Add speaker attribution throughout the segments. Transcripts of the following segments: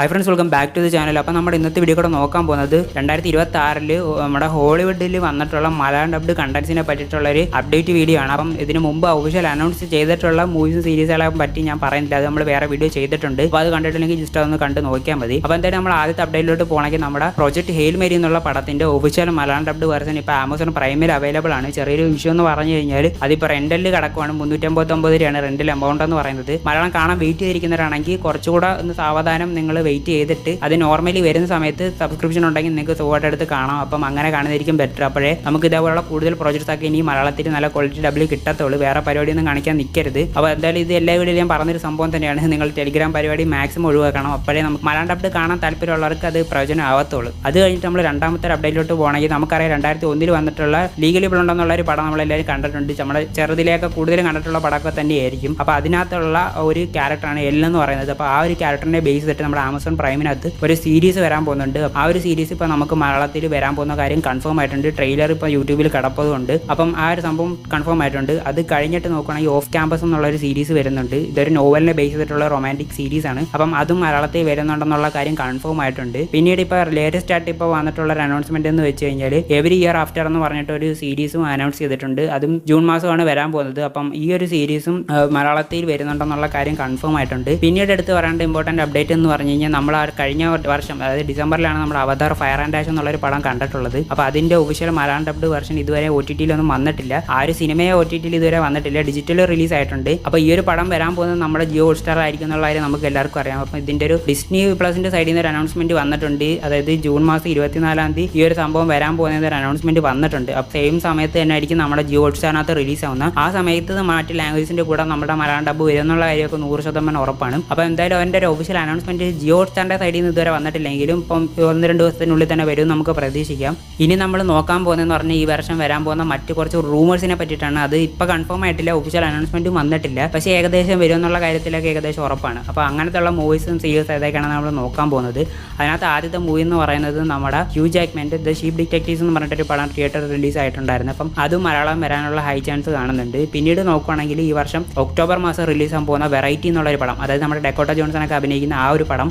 Speaker 1: High friends, welcome back to the channel. അപ്പോൾ നമ്മുടെ ഇന്നത്തെ വീഡിയോ കൂടെ നോക്കാൻ പോകുന്നത് 2026 നമ്മുടെ ഹോളിവുഡിൽ വന്നിട്ടുള്ള മലയാളം ഡബ്ഡ് കണ്ടന്റ്സിനെ പറ്റിയിട്ടുള്ള ഒരു അപ്ഡേറ്റ് വീഡിയോ ആണ്. അപ്പം ഇതിന് മുമ്പ് ഒഫീഷ്യൽ അനൗൺസ് ചെയ്തിട്ടുള്ള മൂവീസും സീരീസുകളെ പറ്റി ഞാൻ പറയുന്നില്ല, അത് നമ്മൾ വേറെ വീഡിയോ ചെയ്തിട്ടുണ്ട്. അപ്പോൾ അത് കണ്ടിട്ടില്ലെങ്കിൽ ജസ്റ്റ് അതൊന്ന് കണ്ട് നോക്കിയാൽ മതി. അപ്പോൾ എന്തായാലും നമ്മൾ ആദ്യത്തെ അപ്ഡേറ്റിലോട്ട് പോകണമെങ്കിൽ നമ്മുടെ പ്രൊജക്ട് ഹെയിൽ മേരി എന്നുള്ള പടത്തിന്റെ ഒഫീഷ്യൽ മലയാളം ഡബ്ഡ് വെർഷൻ ഇപ്പോൾ ആമസോൺ പ്രൈമിൽ അവൈലബിൾ ആണ്. ചെറിയൊരു വിഷയം എന്ന് പറഞ്ഞു കഴിഞ്ഞാൽ അതിപ്പോൾ റെന്റലിൽ കിടക്കുവാണ്. 359 രൂപയാണ് റെന്റൽ എമൗണ്ട് എന്ന് പറയുന്നത്. മലയാളം കാണാൻ വെയിറ്റ് ചെയ്തിരിക്കുന്നവരാണെങ്കിൽ കുറച്ചുകൂടെ ഒന്ന് സാവധാനം നിങ്ങൾ വെയിറ്റ് ചെയ്തിട്ട് അത് നോർമലി വരുന്ന സമയത്ത് സബ്സ്ക്രിപ്ഷൻ ഉണ്ടെങ്കിൽ നിങ്ങൾക്ക് സുഖമായിട്ട് എടുത്ത് കാണാം. അപ്പം അങ്ങനെ കാണുന്നതായിരിക്കും ബെറ്റർ. അപ്പോഴേ നമുക്ക് ഇതേപോലുള്ള കൂടുതൽ പ്രോജക്ട്സ് ഒക്കെ ഇനി മലയാളത്തിൽ നല്ല ക്വാളിറ്റി ഡബിൾ കിട്ടത്തുള്ളൂ. വേറെ പരിപാടിയൊന്നും കാണിക്കാൻ നിൽക്കരുത്. അപ്പോൾ എന്തായാലും ഇത് എല്ലാ വീഡിയോയിലും ഞാൻ പറഞ്ഞൊരു സംഭവം തന്നെയാണ്. നിങ്ങൾ ടെലിഗ്രാം പരിപാടി മാക്സിമം ഒഴിവാക്കണം. അപ്പോഴേ നമുക്ക് മലയാളം ഡബ്ഡ് കാണാൻ താല്പര്യമുള്ളവർക്ക് അത് പ്രയോജനം ആവത്തുള്ളൂ. അത് കഴിഞ്ഞിട്ട് നമ്മൾ രണ്ടാമത്തെ അപ്ഡേറ്റിലോട്ട് പോകണമെങ്കിൽ നമുക്കറിയാം 2001 വന്നിട്ടുള്ള ലീഗലി ബ്ലോണ്ട് ഒരു പടം നമ്മളെല്ലാവരും കണ്ടിട്ടുണ്ട്. നമ്മുടെ ചെറുതിലേക്ക് കൂടുതലും കണ്ടിട്ടുള്ള പടമൊക്കെ തന്നെയായിരിക്കും. അപ്പോൾ അതിനകത്തുള്ള ഒരു ക്യാരക്ടറാണ് എൽ എന്ന് പറയുന്നത്. അപ്പോൾ ആ ഒരു ക്യാരക്ടറിനെ ബേസ് ചെയ്തിട്ട് നമ്മുടെ ആമസോൺ പ്രൈമിനകത്ത് ഒരു സീരീസ് വരാൻ പോകുന്നുണ്ട്. ആ ഒരു സീരീസ് ഇപ്പോൾ നമുക്ക് മലയാളത്തിൽ വരാൻ പോകുന്ന കാര്യം കൺഫേം ആയിട്ടുണ്ട്. ട്രെയിലർ ഇപ്പോൾ യൂട്യൂബിൽ കിടപ്പതുകൊണ്ട് അപ്പം ആ ഒരു സംഭവം കൺഫേം ആയിട്ടുണ്ട്. അത് കഴിഞ്ഞിട്ട് നോക്കുകയാണെങ്കിൽ ഓഫ് ക്യാമ്പസ് എന്നുള്ള ഒരു സീരീസ് വരുന്നുണ്ട്. ഇതൊരു നോവലിനെ ബേസ് ചെയ്തിട്ടുള്ള റൊമാൻറ്റിക് സീരീസ് ആണ്. അപ്പം അതും മലയാളത്തിൽ വരുന്നുണ്ടെന്നുള്ള കാര്യം കൺഫേം ആയിട്ടുണ്ട്. പിന്നീട് ഇപ്പോൾ ലേറ്റസ്റ്റ് ആയിട്ട് ഇപ്പോൾ വന്നിട്ടുള്ള ഒരു അനൗൺസ്മെന്റ് എന്ന് വെച്ച് കഴിഞ്ഞാൽ എവറി ഇയർ ആഫ്റ്റർ എന്ന് പറഞ്ഞിട്ട് ഒരു സീരീസും അനൗൺസ് ചെയ്തിട്ടുണ്ട്. അതും ജൂൺ മാസമാണ് വരാൻ പോകുന്നത്. അപ്പം ഈ ഒരു സീരീസും മലയാളത്തിൽ വരുന്നുണ്ടെന്നുള്ള കാര്യം കൺഫേം ആയിട്ടുണ്ട്. പിന്നീട് എടുത്ത് പറയേണ്ട ഇമ്പോർട്ടൻറ്റ് അപ്ഡേറ്റ് എന്ന് പറഞ്ഞു കഴിഞ്ഞാൽ നമ്മൾ കഴിഞ്ഞ വർഷം അതായത് ഡിസംബറിലാണ് നമ്മൾ അവതാർ ഫയർ ആൻഡ് ഡാഷ് എന്നുള്ളൊരു പടം കണ്ടിട്ടുള്ളത്. അപ്പോൾ അതിൻ്റെ ഒഫീഷ്യൽ മലയാളം ഡബ്ഡ് വെർഷൻ ഇതുവരെ OTT-യിലൊന്നും വന്നിട്ടില്ല. ആ ഒരു സിനിമയെ OTT-യിൽ ഇതുവരെ വന്നിട്ടില്ല. ഡിജിറ്റൽ റിലീസ് ആയിട്ടുണ്ട്. അപ്പോൾ ഈ ഒരു പടം വരാൻ പോകുന്നത് നമ്മുടെ ജിയോ ഹോട്ട്സ്റ്റാർ ആയിരിക്കും എന്നുള്ള കാര്യം നമുക്ക് എല്ലാവർക്കും അറിയാം. അപ്പോൾ ഇതിൻ്റെ ഒരു ഡിസ്നി പ്ലസിൻ്റെ സൈഡിൽ നിന്ന് ഒരു അനൗൺസ്മെന്റ് വന്നിട്ടുണ്ട്. അതായത് ജൂൺ മാസം 24 ഈ ഒരു സംഭവം വരാൻ പോകുന്ന ഒരു അനൗൺസ്മെന്റ് വന്നിട്ടുണ്ട്. അപ്പോൾ സെയിം സമയത്ത് തന്നെ ആയിരിക്കും നമ്മുടെ ജിയോ ഹോട്ട്സ്റ്റാറിനകത്ത് റിലീസ് ആവുന്ന. ആ സമയത്ത് മറ്റ് ലാംഗ്വേജിൻ്റെ കൂടെ നമ്മുടെ മലയാളം ഡബ്ബ് വരുന്നുള്ള കാര്യമൊക്കെ 100% ഉറപ്പാണ്. അപ്പോൾ എന്തായാലും അതിൻ്റെ ഒരു ഒഫീഷ്യൽ അനൗൺസ്മെന്റ് ജിയോ ഹോട്ട്സ്റ്റാറിൻ്റെ സൈഡിൽ നിന്ന് ഇതുവരെ വന്നിട്ടില്ലെങ്കിലും ഇപ്പം 1-2 ദിവസത്തിനുള്ളിൽ തന്നെ വരും നമുക്ക് പ്രതീക്ഷിക്കാം. ഇനി നമ്മൾ നോക്കാൻ പോകുന്നതെന്ന് പറഞ്ഞാൽ ഈ വർഷം വരാൻ പോകുന്ന മറ്റ് കുറച്ച് റൂമേഴ്സിനെ പറ്റിയിട്ടാണ്. അത് ഇപ്പോൾ കൺഫേം ആയിട്ടില്ല, ഒഫീഷ്യൽ അനൗൺസ്മെന്റും വന്നിട്ടില്ല. പക്ഷേ ഏകദേശം വരും എന്നുള്ള കാര്യത്തിലൊക്കെ ഏകദേശം ഉറപ്പാണ്. അപ്പോൾ അങ്ങനത്തെ ഉള്ള മൂവീസും സീരീസ് ഏതൊക്കെയാണ് നമ്മൾ നോക്കാൻ പോകുന്നത്. അതിനകത്ത് ആദ്യത്തെ മൂവി എന്ന് പറയുന്നത് നമ്മുടെ ഹ്യൂ ജാക്ക്മാൻ്റെ ദ ഷീപ്പ് ഡിറ്റക്റ്റീവ്സ് എന്ന് പറഞ്ഞിട്ടൊരു പടം തിയേറ്റർ റിലീസ് ആയിട്ടുണ്ടായിരുന്നു. അപ്പം അതും മലയാളം വരാനുള്ള ഹൈ ചാൻസ് കാണുന്നുണ്ട്. പിന്നീട് നോക്കുകയാണെങ്കിൽ ഈ വർഷം ഒക്ടോബർ മാസം റിലീസ് ആകാൻ പോകുന്ന വെറൈറ്റി എന്നുള്ളൊരു പടം, അതായത് നമ്മുടെ ഡെക്കോട്ട ജോൺസണൊക്കെ അഭിനയിക്കുന്ന ആ ഒരു പടം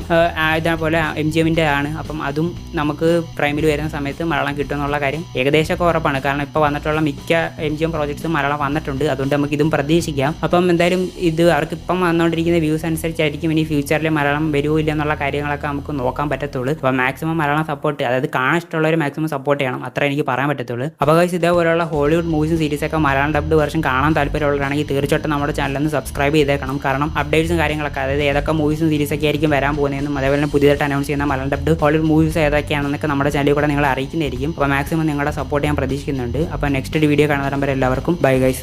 Speaker 1: ഇതേപോലെ MGMൻ്റെ ആണ്. അപ്പം അതും നമുക്ക് പ്രൈമിൽ വരുന്ന സമയത്ത് മലയാളം കിട്ടുമെന്നുള്ള കാര്യം ഏകദേശമൊക്കെ ഉറപ്പാണ്. കാരണം ഇപ്പോൾ വന്നിട്ടുള്ള മിക്ക MGM പ്രോജക്ട്സും മലയാളം വന്നിട്ടുണ്ട്. അതുകൊണ്ട് നമുക്ക് ഇതും പ്രതീക്ഷിക്കാം. അപ്പം എന്തായാലും ഇത് അവർക്ക് ഇപ്പം വന്നുകൊണ്ടിരിക്കുന്ന വ്യൂസ് അനുസരിച്ചായിരിക്കും ഇനി ഫ്യൂച്ചറിൽ മലയാളം വരുമോ ഇല്ല എന്നുള്ള കാര്യങ്ങളൊക്കെ നമുക്ക് നോക്കാൻ പറ്റത്തുള്ളൂ. അപ്പോൾ മാക്സിമം മലയാളം സപ്പോർട്ട്, അതായത് കാണാൻ ഇഷ്ടമുള്ളവർ മാക്സിമം സപ്പോർട്ട് ചെയ്യണം, അത്ര എനിക്ക് പറയാൻ പറ്റത്തുള്ളൂ. അപ്പോൾ ഗൈസ്, ഇതേപോലെയുള്ള ഹോളിവുഡ് മൂവീസും സീരീസൊക്കെ മലയാളം ഡബ്ഡ് വെർഷൻ കാണാൻ താല്പര്യമുള്ളവരാണെങ്കിൽ തീർച്ചയായിട്ടും നമ്മുടെ ചാനലിൽ സബ്സ്ക്രൈബ് ചെയ്തേക്കണം. കാരണം അപ്ഡേറ്റ്സും കാര്യങ്ങളൊക്കെ, അതായത് ഏതൊക്കെ മൂവീസും സീരീസൊക്കെ ആയിരിക്കും വരാൻ പോകുന്നതെന്നും അതേപോലെ പുതിയതായിട്ട് അനൗൺസ് ചെയ്യുന്ന മലയാളം ഡബ്ഡ് ഹോളിവുഡ് മൂവീസ് ഏതൊക്കെയാണെന്നൊക്കെ നമ്മുടെ ചാനലിൽ കൂടെ നിങ്ങളെ അറിയിക്കുന്നതായിരിക്കും. അപ്പോൾ മാക്സിമം നിങ്ങളുടെ സപ്പോർട്ട് ഞാൻ പ്രതീക്ഷിക്കുന്നുണ്ട്. അപ്പോൾ നെക്സ്റ്റ് വീഡിയോ കാണുന്നവരെ എല്ലാവർക്കും ബൈ ഗൈസ്.